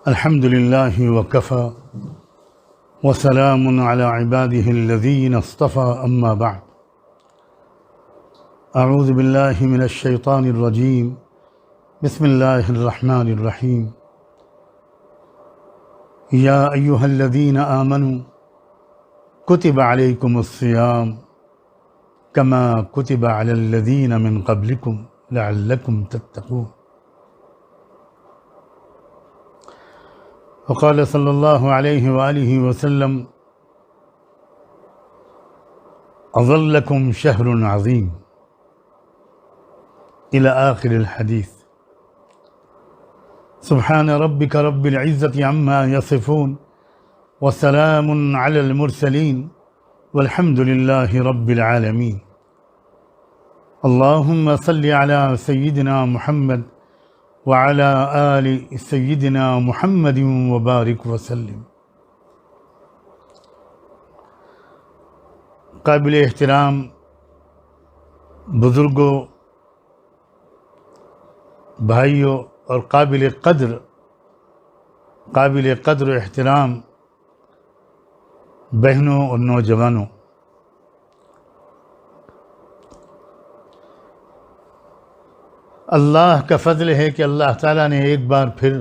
الحمد لله وكفى وسلام على عباده الذين اصطفى أما بعد أعوذ بالله من الشيطان الرجيم بسم الله الرحمن الرحيم يا أيها الذين آمنوا كتب عليكم الصيام كما كتب على الذين من قبلكم لعلكم تتقون وقال صلی اللہ علیہ وآلہ وسلم أظلكم شهر عظيم إلى آخر الحديث. سبحان ربك رب العزة عما يصفون وسلام على المرسلين والحمد لله رب العالمين. اللهم صل على سيدنا محمد وعلى آل سيدنا محمد وبارك وسلم. قابل احترام بزرگوں، بھائیوں اور قابل قدر احترام بہنوں اور نوجوانوں، اللہ کا فضل ہے کہ اللہ تعالیٰ نے ایک بار پھر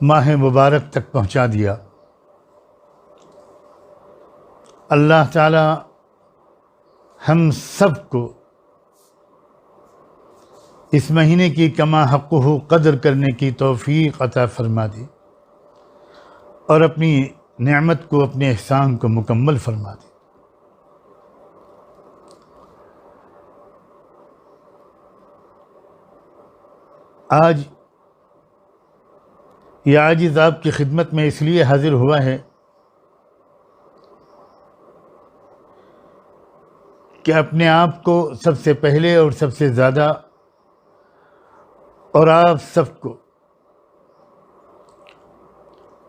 ماہ مبارک تک پہنچا دیا. اللہ تعالیٰ ہم سب کو اس مہینے کی کما حقہ قدر کرنے کی توفیق عطا فرما دے اور اپنی نعمت کو، اپنے احسان کو مکمل فرما دے. آج یہ عاجز آپ کی خدمت میں اس لیے حاضر ہوا ہے کہ اپنے آپ کو سب سے پہلے اور سب سے زیادہ اور آپ سب کو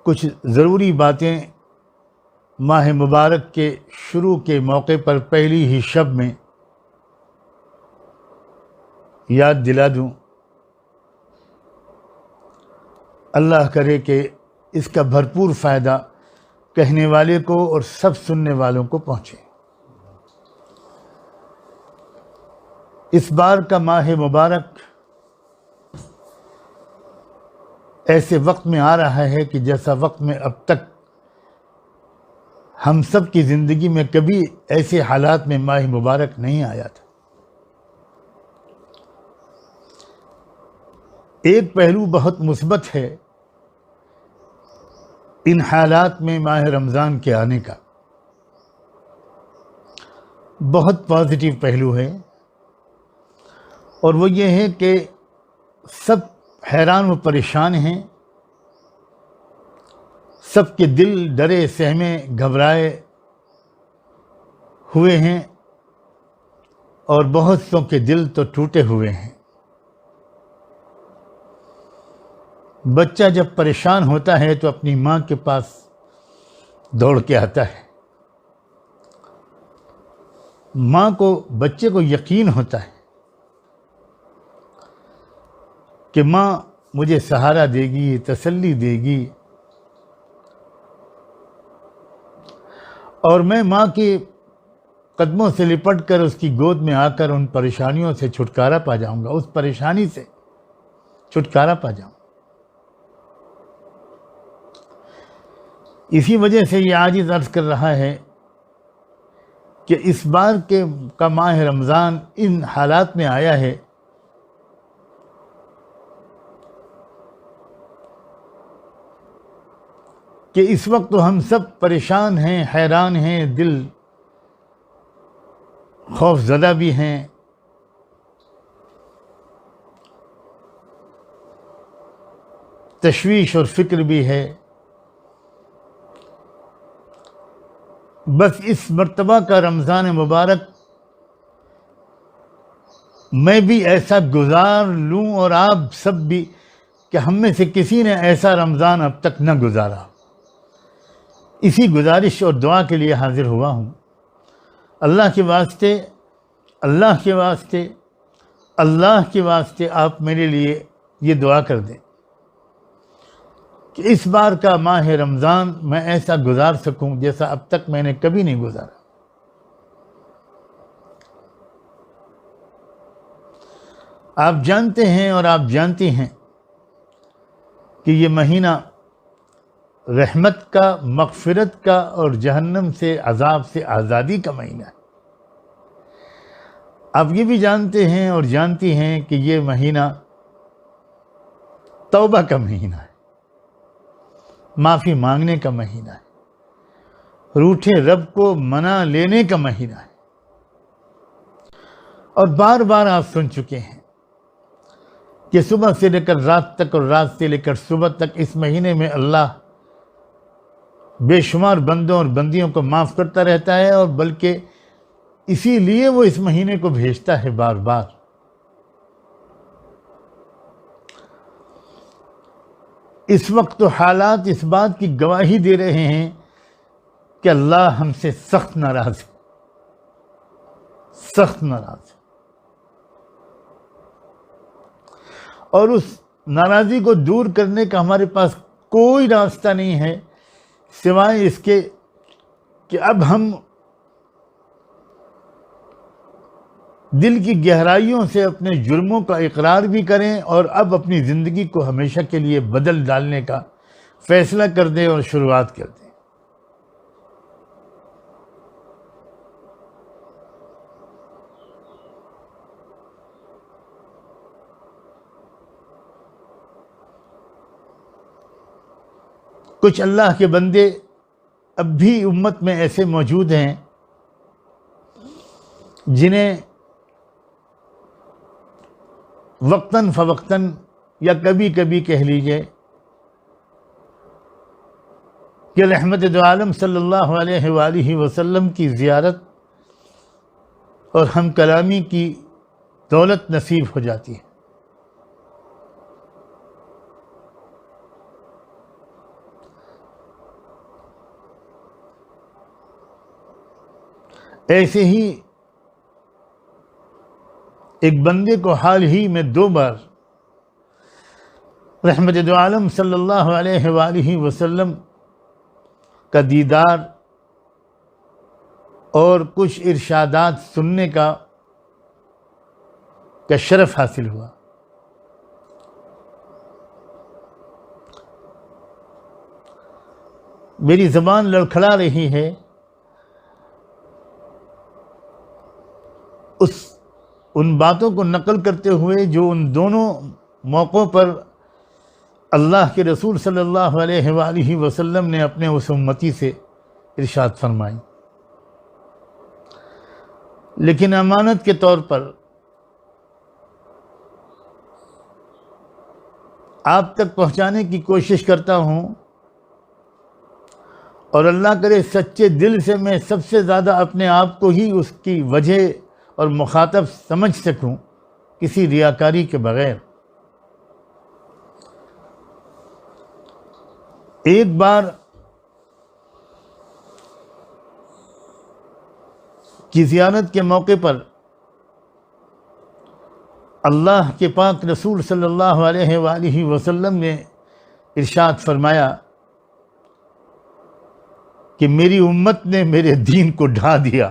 کچھ ضروری باتیں ماہ مبارک کے شروع کے موقع پر پہلی ہی شب میں یاد دلا دوں. اللہ کرے کہ اس کا بھرپور فائدہ کہنے والے کو اور سب سننے والوں کو پہنچے. اس بار کا ماہ مبارک ایسے وقت میں آ رہا ہے کہ جیسا وقت میں اب تک ہم سب کی زندگی میں کبھی ایسے حالات میں ماہ مبارک نہیں آیا تھا. ایک پہلو بہت مثبت ہے ان حالات میں ماہ رمضان کے آنے کا، بہت پازیٹیو پہلو ہے، اور وہ یہ ہے کہ سب حیران و پریشان ہیں، سب کے دل ڈرے سہمے گھبرائے ہوئے ہیں اور بہت سوں کے دل تو ٹوٹے ہوئے ہیں. بچہ جب پریشان ہوتا ہے تو اپنی ماں کے پاس دوڑ کے آتا ہے. ماں کو، بچے کو یقین ہوتا ہے کہ ماں مجھے سہارا دے گی، تسلی دے گی، اور میں ماں کے قدموں سے لپٹ کر اس کی گود میں آ کر ان پریشانیوں سے چھٹکارا پا جاؤں گا، اس پریشانی سے چھٹکارا پا جاؤں. اسی وجہ سے یہ عاجز عرض کر رہا ہے کہ اس بار کا ماہ رمضان ان حالات میں آیا ہے کہ اس وقت ہم سب پریشان ہیں، حیران ہیں، دل خوف زدہ بھی ہیں، تشویش اور فکر بھی ہے. بس اس مرتبہ کا رمضان مبارک میں بھی ایسا گزار لوں اور آپ سب بھی، کہ ہم میں سے کسی نے ایسا رمضان اب تک نہ گزارا. اسی گزارش اور دعا کے لیے حاضر ہوا ہوں. اللہ کے واسطے، اللہ کے واسطے، اللہ کے واسطے آپ میرے لیے یہ دعا کر دیں کہ اس بار کا ماہ رمضان میں ایسا گزار سکوں جیسا اب تک میں نے کبھی نہیں گزارا۔ آپ جانتے ہیں اور آپ جانتی ہیں کہ یہ مہینہ رحمت کا، مغفرت کا اور جہنم سے، عذاب سے آزادی کا مہینہ ہے۔ آپ یہ بھی جانتے ہیں اور جانتی ہیں کہ یہ مہینہ توبہ کا مہینہ ہے، معافی مانگنے کا مہینہ ہے، روٹھے رب کو منا لینے کا مہینہ ہے۔ اور بار بار آپ سن چکے ہیں کہ صبح سے لے کر رات تک اور رات سے لے کر صبح تک اس مہینے میں اللہ بے شمار بندوں اور بندیوں کو معاف کرتا رہتا ہے، اور بلکہ اسی لیے وہ اس مہینے کو بھیجتا ہے بار بار۔ اس وقت تو حالات اس بات کی گواہی دے رہے ہیں کہ اللہ ہم سے سخت ناراض ہے، سخت ناراض ہے، اور اس ناراضی کو دور کرنے کا ہمارے پاس کوئی راستہ نہیں ہے سوائے اس کے کہ اب ہم دل کی گہرائیوں سے اپنے جرموں کا اقرار بھی کریں اور اب اپنی زندگی کو ہمیشہ کے لیے بدل ڈالنے کا فیصلہ کر دیں اور شروعات کر دیں۔ کچھ اللہ کے بندے اب بھی امت میں ایسے موجود ہیں جنہیں وقتاً فوقتاً یا کبھی کبھی کہہ لیجئے کہ رحمت دو عالم صلی اللہ علیہ وآلہ وسلم کی زیارت اور ہم کلامی کی دولت نصیب ہو جاتی ہے۔ ایسے ہی ایک بندے کو حال ہی میں 2 بار رحمت دو عالم صلی اللہ علیہ وآلہ وسلم کا دیدار اور کچھ ارشادات سننے کا شرف حاصل ہوا۔ میری زبان لڑکھڑا رہی ہے ان باتوں کو نقل کرتے ہوئے جو ان دونوں موقعوں پر اللہ کے رسول صلی اللہ علیہ وآلہ وسلم نے اپنے اس امتی سے ارشاد فرمائی، لیکن امانت کے طور پر آپ تک پہنچانے کی کوشش کرتا ہوں، اور اللہ کرے سچے دل سے میں سب سے زیادہ اپنے آپ کو ہی اس کی وجہ اور مخاطب سمجھ سکوں، کسی ریاکاری کے بغیر۔ ایک بار کی زیارت کے موقع پر اللہ کے پاک رسول صلی اللہ علیہ وآلہ وسلم نے ارشاد فرمایا کہ میری امت نے میرے دین کو ڈھا دیا۔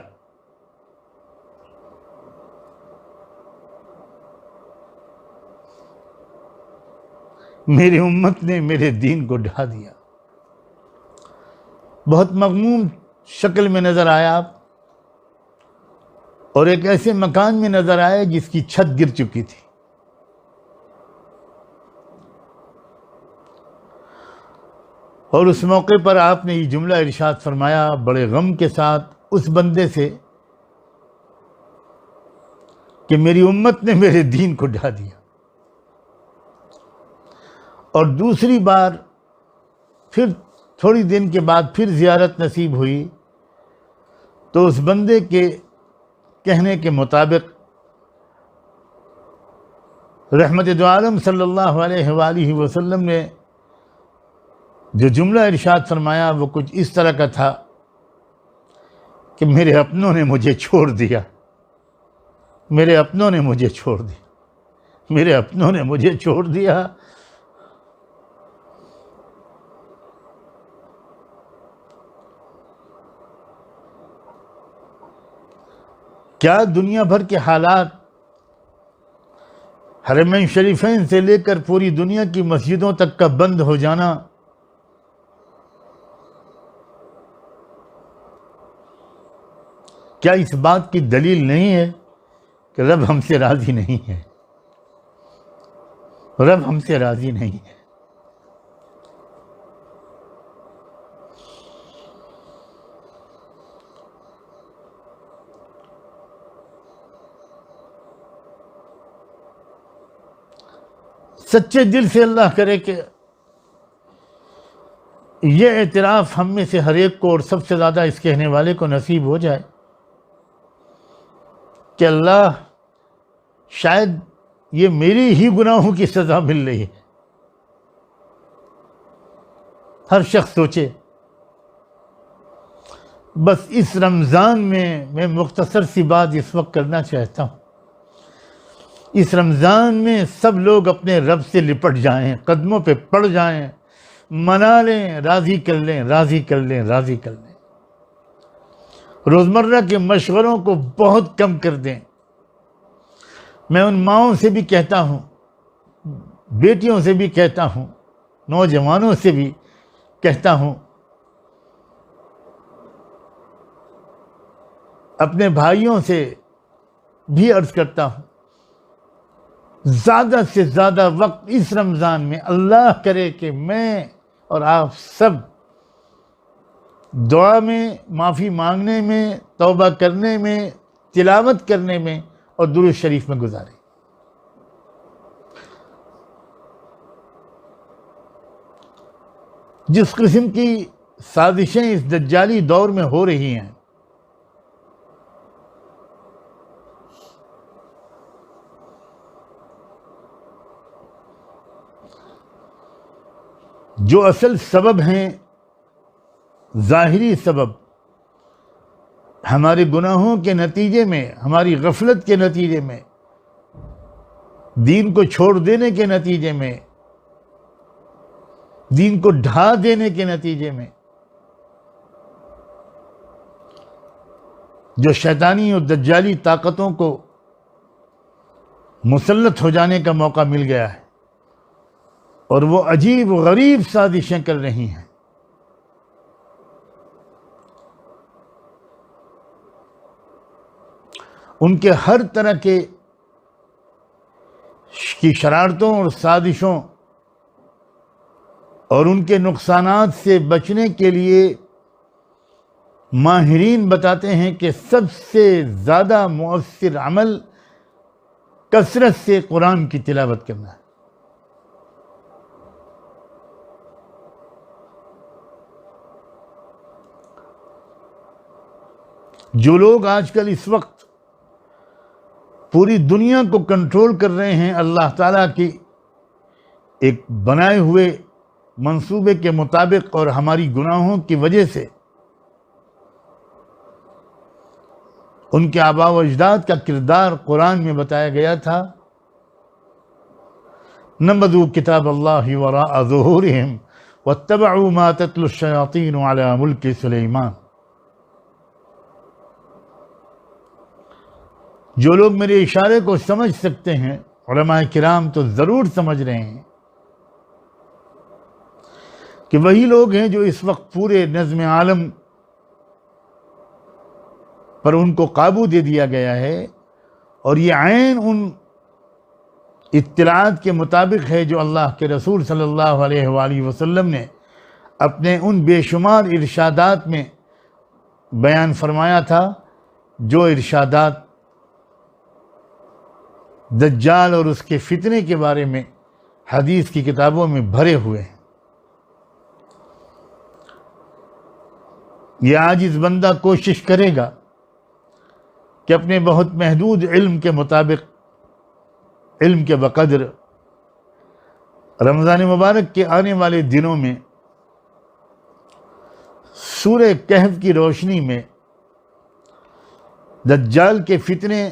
میری امت نے میرے دین کو ڈھا دیا۔ بہت مغموم شکل میں نظر آیا آپ، اور ایک ایسے مکان میں نظر آئے جس کی چھت گر چکی تھی۔ اور اس موقع پر آپ نے یہ جملہ ارشاد فرمایا بڑے غم کے ساتھ اس بندے سے کہ میری امت نے میرے دین کو ڈھا دیا۔ اور دوسری بار پھر تھوڑی دن کے بعد پھر زیارت نصیب ہوئی تو اس بندے کے کہنے کے مطابق رحمت دو عالم صلی اللہ علیہ وآلہ وسلم نے جو جملہ ارشاد فرمایا وہ کچھ اس طرح کا تھا کہ میرے اپنوں نے مجھے چھوڑ دیا، میرے اپنوں نے مجھے چھوڑ دیا، میرے اپنوں نے مجھے چھوڑ دیا. کیا دنیا بھر کے حالات، حرمین شریفین سے لے کر پوری دنیا کی مسجدوں تک کا بند ہو جانا کیا اس بات کی دلیل نہیں ہے کہ رب ہم سے راضی نہیں ہے؟ رب ہم سے راضی نہیں ہے. سچے دل سے اللہ کرے کہ یہ اعتراف ہم میں سے ہر ایک کو اور سب سے زیادہ اس کہنے والے کو نصیب ہو جائے کہ اللہ شاید یہ میری ہی گناہوں کی سزا مل رہی ہے. ہر شخص سوچے. بس اس رمضان میں مختصر سی بات اس وقت کرنا چاہتا ہوں. اس رمضان میں سب لوگ اپنے رب سے لپٹ جائیں، قدموں پہ پڑ جائیں، منا لیں، راضی کر لیں، راضی کر لیں، راضی کر لیں. روزمرہ کے مشوروں کو بہت کم کر دیں. میں ان ماؤں سے بھی کہتا ہوں، بیٹیوں سے بھی کہتا ہوں، نوجوانوں سے بھی کہتا ہوں، اپنے بھائیوں سے بھی عرض کرتا ہوں، زیادہ سے زیادہ وقت اس رمضان میں اللہ کرے کہ میں اور آپ سب دعا میں، معافی مانگنے میں، توبہ کرنے میں، تلاوت کرنے میں اور درود شریف میں گزاریں. جس قسم کی سازشیں اس دجالی دور میں ہو رہی ہیں، جو اصل سبب ہیں، ظاہری سبب، ہمارے گناہوں کے نتیجے میں، ہماری غفلت کے نتیجے میں، دین کو چھوڑ دینے کے نتیجے میں، دین کو ڈھا دینے کے نتیجے میں، جو شیطانی اور دجالی طاقتوں کو مسلط ہو جانے کا موقع مل گیا ہے اور وہ عجیب و غریب سازشیں کر رہی ہیں. ان کے ہر طرح کی شرارتوں اور سازشوں اور ان کے نقصانات سے بچنے کے لیے ماہرین بتاتے ہیں کہ سب سے زیادہ مؤثر عمل کثرت سے قرآن کی تلاوت کرنا ہے. جو لوگ آج کل اس وقت پوری دنیا کو کنٹرول کر رہے ہیں اللہ تعالیٰ کی ایک بنائے ہوئے منصوبے کے مطابق اور ہماری گناہوں کی وجہ سے، ان کے آباء و اجداد کا کردار قرآن میں بتایا گیا تھا. نبذوا کتاب اللہ وراء ظہورہم واتبعوا ما تتلو الشیاطین علی ملک سلیمان. جو لوگ میرے اشارے کو سمجھ سکتے ہیں، علماء کرام تو ضرور سمجھ رہے ہیں کہ وہی لوگ ہیں جو اس وقت پورے نظم عالم پر ان کو قابو دے دیا گیا ہے، اور یہ عین ان اطلاعات کے مطابق ہے جو اللہ کے رسول صلی اللہ علیہ وآلہ وسلم نے اپنے ان بے شمار ارشادات میں بیان فرمایا تھا، جو ارشادات دجال اور اس کے فتنے کے بارے میں حدیث کی کتابوں میں بھرے ہوئے ہیں. یہ عاجز بندہ کوشش کرے گا کہ اپنے بہت محدود علم کے مطابق، علم کے بقدر، رمضان مبارک کے آنے والے دنوں میں سورہ کہف کی روشنی میں دجال کے فتنے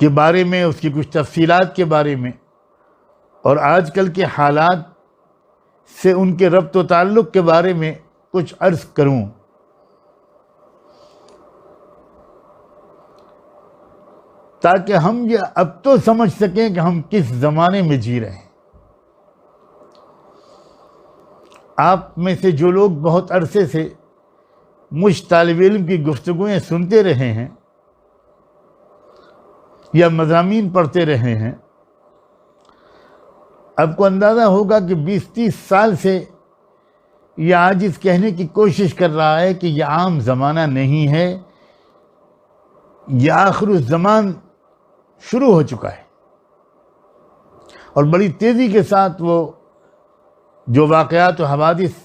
کے بارے میں، اس کی کچھ تفصیلات کے بارے میں، اور آج کل کے حالات سے ان کے ربط و تعلق کے بارے میں کچھ عرض کروں۔ تاکہ ہم یہ اب تو سمجھ سکیں کہ ہم کس زمانے میں جی رہے ہیں۔ آپ میں سے جو لوگ بہت عرصے سے مجھ طالب علم کی گفتگویں سنتے رہے ہیں یا مضامین پڑھتے رہے ہیں، آپ کو اندازہ ہوگا کہ 20-30 سال سے یہ عاجز کہنے کی کوشش کر رہا ہے کہ یہ عام زمانہ نہیں ہے، یہ آخر الزمان شروع ہو چکا ہے، اور بڑی تیزی کے ساتھ وہ جو واقعات و حوادث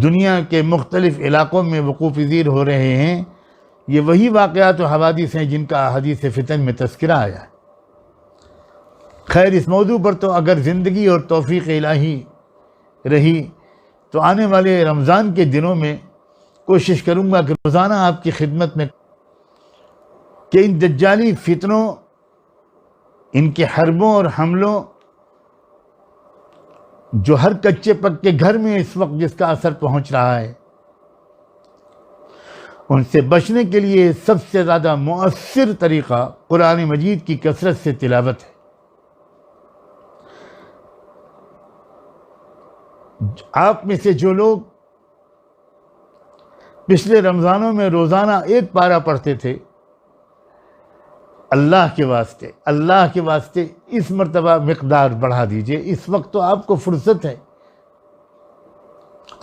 دنیا کے مختلف علاقوں میں وقوع پذیر ہو رہے ہیں، یہ وہی واقعات و حوادث ہیں جن کا احادیث فتن میں تذکرہ آیا ہے۔ خیر، اس موضوع پر تو اگر زندگی اور توفیق الہی رہی تو آنے والے رمضان کے دنوں میں کوشش کروں گا کہ روزانہ آپ کی خدمت میں کہ ان دجالی فتنوں، ان کے حربوں اور حملوں جو ہر کچے پکے گھر میں اس وقت جس کا اثر پہنچ رہا ہے، ان سے بچنے کے لیے سب سے زیادہ مؤثر طریقہ قرآن مجید کی کثرت سے تلاوت ہے۔ آپ میں سے جو لوگ پچھلے رمضانوں میں روزانہ 1 پارہ پڑھتے تھے، اللہ کے واسطے اس مرتبہ مقدار بڑھا دیجئے۔ اس وقت تو آپ کو فرصت ہے،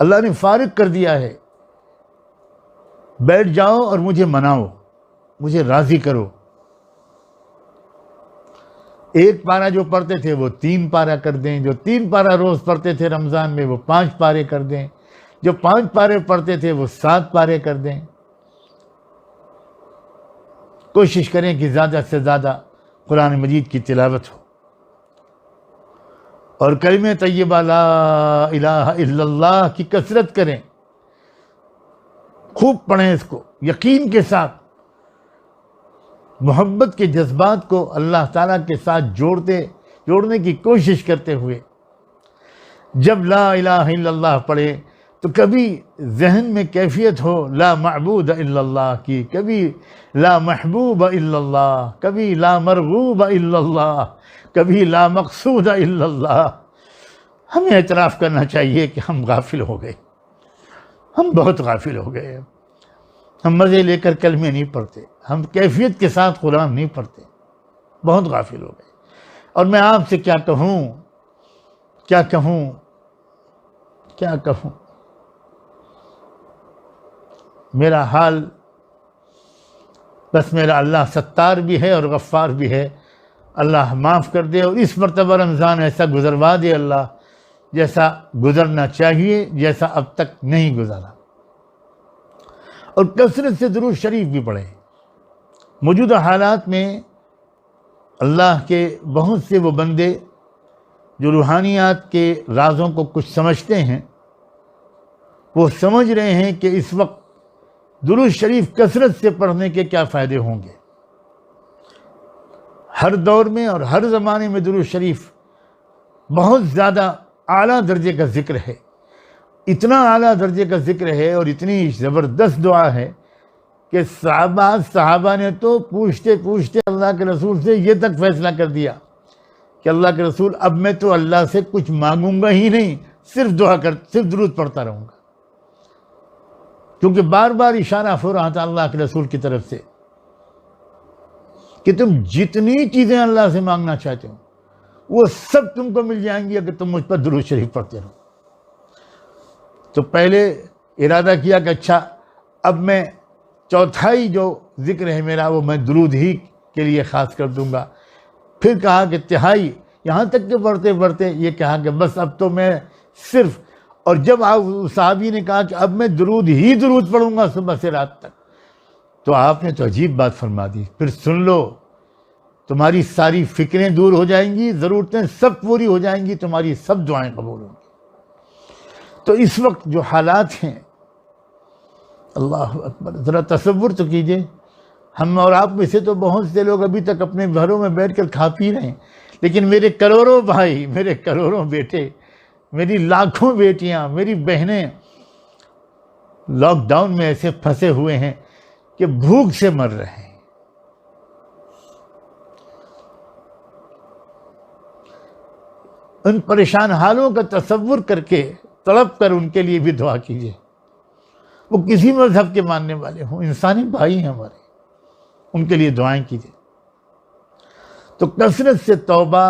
اللہ نے فارغ کر دیا ہے، بیٹھ جاؤ اور مجھے مناؤ، مجھے راضی کرو۔ 1 پارہ جو پڑھتے تھے وہ 3 پارہ کر دیں، جو 3 پارہ روز پڑھتے تھے رمضان میں وہ 5 پارے کر دیں، جو 5 پارے پڑھتے تھے وہ 7 پارے کر دیں۔ کوشش کریں کہ زیادہ سے زیادہ قرآن مجید کی تلاوت ہو، اور کلمہ طیبہ لا الہ الا اللہ کی کثرت کریں، خوب پڑھیں اس کو یقین کے ساتھ، محبت کے جذبات کو اللہ تعالیٰ کے ساتھ جوڑنے کی کوشش کرتے ہوئے جب لا الہ الا اللہ پڑھے تو کبھی ذہن میں کیفیت ہو لا معبود الا اللہ کی، کبھی لا محبوب الا اللہ، کبھی لا مرغوب الا اللہ، کبھی لا مقصود الا اللہ۔ ہمیں اعتراف کرنا چاہیے کہ ہم غافل ہو گئے، ہم بہت غافل ہو گئے۔ ہم مزے لے کر کلمے نہیں پڑھتے، ہم کیفیت کے ساتھ قرآن نہیں پڑھتے، بہت غافل ہو گئے۔ اور میں آپ سے کیا کہوں، میرا حال بس، میرا اللہ ستار بھی ہے اور غفار بھی ہے، اللہ معاف کر دے، اور اس مرتبہ رمضان ایسا گزروا دے اللہ جیسا گزرنا چاہیے، جیسا اب تک نہیں گزرا۔ اور کثرت سے درود شریف بھی پڑھیں۔ موجودہ حالات میں اللہ کے بہت سے وہ بندے جو روحانیات کے رازوں کو کچھ سمجھتے ہیں، وہ سمجھ رہے ہیں کہ اس وقت درود شریف کثرت سے پڑھنے کے کیا فائدے ہوں گے۔ ہر دور میں اور ہر زمانے میں درود شریف بہت زیادہ اعلیٰ درجے کا ذکر ہے، اتنا اعلیٰ درجے کا ذکر ہے اور اتنی زبردست دعا ہے کہ صحابہ نے تو پوچھتے اللہ کے رسول سے یہ تک فیصلہ کر دیا کہ اللہ کے رسول اب میں تو اللہ سے کچھ مانگوں گا ہی نہیں، صرف درود پڑھتا رہوں گا، کیونکہ بار بار اشارہ ہو رہا تھا اللہ کے رسول کی طرف سے کہ تم جتنی چیزیں اللہ سے مانگنا چاہتے ہو وہ سب تم کو مل جائیں گی اگر تم مجھ پر درود شریف پڑھتے رہو۔ تو پہلے ارادہ کیا کہ اچھا اب میں 1/4 جو ذکر ہے میرا وہ میں درود ہی کے لیے خاص کر دوں گا، پھر کہا کہ 1/3، یہاں تک کہ پڑھتے یہ کہا کہ بس اب تو میں صرف، اور جب صحابی نے کہا کہ اب میں درود پڑھوں گا صبح سے رات تک، تو آپ نے تو عجیب بات فرما دی، پھر سن لو، تمہاری ساری فکریں دور ہو جائیں گی، ضرورتیں سب پوری ہو جائیں گی، تمہاری سب دعائیں قبول ہوں گی۔ تو اس وقت جو حالات ہیں، اللہ اکبر، ذرا تصور تو کیجئے، ہم اور آپ میں سے تو بہت سے لوگ ابھی تک اپنے گھروں میں بیٹھ کر کھا پی رہے ہیں، لیکن میرے کروڑوں بھائی، میرے کروڑوں بیٹے، میری لاکھوں بیٹیاں، میری بہنیں لاک ڈاؤن میں ایسے پھنسے ہوئے ہیں کہ بھوک سے مر رہے ہیں۔ ان پریشان حالوں کا تصور کر کے تڑپ کر ان کے لیے بھی دعا کیجیے، وہ کسی مذہب کے ماننے والے ہوں، انسانی بھائی ہیں ہمارے، ان کے لیے دعائیں کیجیے۔ تو کثرت سے توبہ،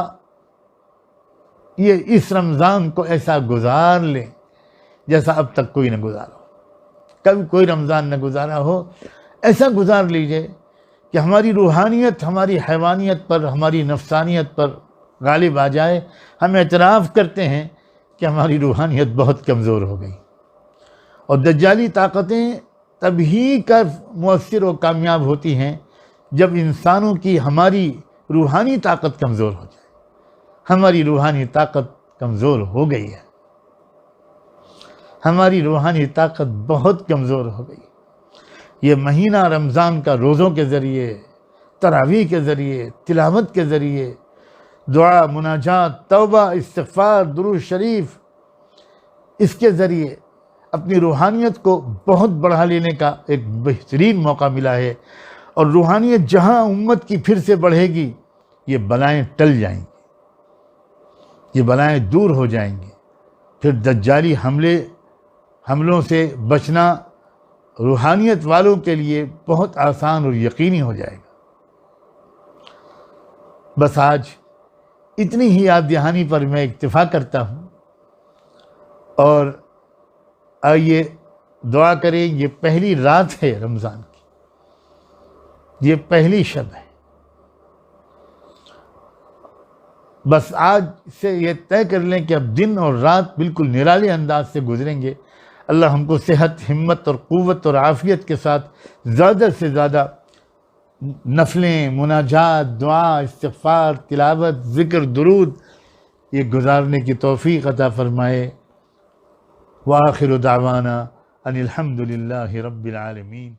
یہ اس رمضان کو ایسا گزار لیں جیسا اب تک کوئی نہ گزارا ہو، کبھی کوئی رمضان نہ گزارا ہو، ایسا گزار لیجئے کہ ہماری روحانیت ہماری حیوانیت پر، ہماری نفسانیت پر غالب آ جائے۔ ہم اعتراف کرتے ہیں کہ ہماری روحانیت بہت کمزور ہو گئی، اور دجالی طاقتیں تبھی کا مؤثر و کامیاب ہوتی ہیں جب انسانوں کی ہماری روحانی طاقت کمزور ہو جائے۔ ہماری روحانی طاقت کمزور ہو گئی ہے، ہماری روحانی طاقت بہت کمزور ہو گئی۔ یہ مہینہ رمضان کا روزوں کے ذریعے، تراویح کے ذریعے، تلاوت کے ذریعے، دعا، مناجات، توبہ، استغفار، درود شریف، اس کے ذریعے اپنی روحانیت کو بہت بڑھا لینے کا ایک بہترین موقع ملا ہے، اور روحانیت جہاں امت کی پھر سے بڑھے گی، یہ بلائیں ٹل جائیں گی، یہ بلائیں دور ہو جائیں گی، پھر دجالی حملوں سے بچنا روحانیت والوں کے لیے بہت آسان اور یقینی ہو جائے گا۔ بس آج اتنی ہی یاد دہانی پر میں اکتفا کرتا ہوں، اور آئیے دعا کریں۔ یہ پہلی رات ہے رمضان کی، یہ پہلی شب ہے۔ بس آج سے یہ طے کر لیں کہ اب دن اور رات بالکل نرالے انداز سے گزریں گے۔ اللہ ہم کو صحت، ہمت اور قوت اور عافیت کے ساتھ زیادہ سے زیادہ نفلیں، مناجات، دعا، استغفار، تلاوت، ذکر، درود یہ گزارنے کی توفیق عطا فرمائے۔ وآخر دعوانا ان الحمد للہ رب العالمین۔